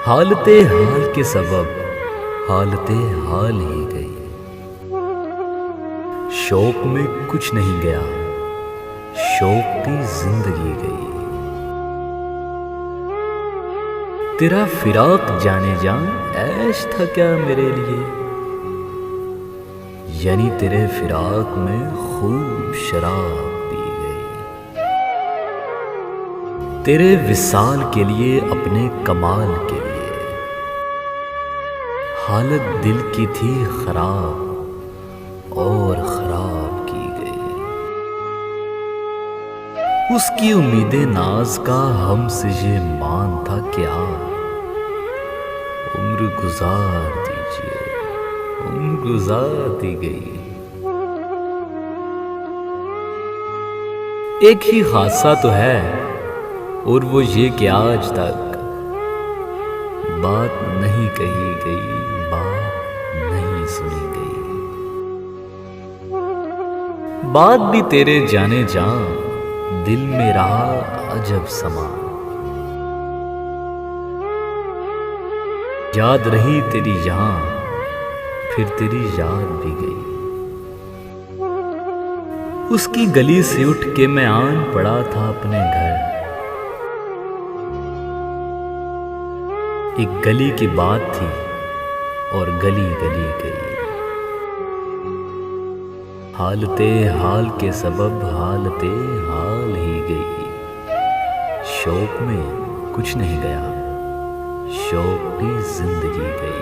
हालते हाल के सबब हालते हाल ही गई। शौक में कुछ नहीं गया, शौक की जिंदगी गई। तेरा फिराक जाने जा ऐश था क्या मेरे लिए, यानी तेरे फिराक में खूब शराब पी गई। तेरे विसाल के लिए, अपने कमाल के लिए हालत दिल की थी खराब और खराब की गई। उसकी उम्मीदें नाज का हमसे ये मान था क्या, उम्र गुजार दीजिए, उम्र गुजार दी गई। एक ही हादसा तो है और वो ये कि आज तक बात नहीं कही गई, बात नहीं सुनी गई। बात भी तेरे जाने जा दिल में रहा अजब समा। याद रही तेरी यहां, फिर तेरी याद भी गई। उसकी गली से उठ के मैं आन पड़ा था अपने घर। एक गली की बात थी और गली गली गई। हालते हाल के सबब हालते हाल ही गई। शौक में कुछ नहीं गया, शौक की जिंदगी गई।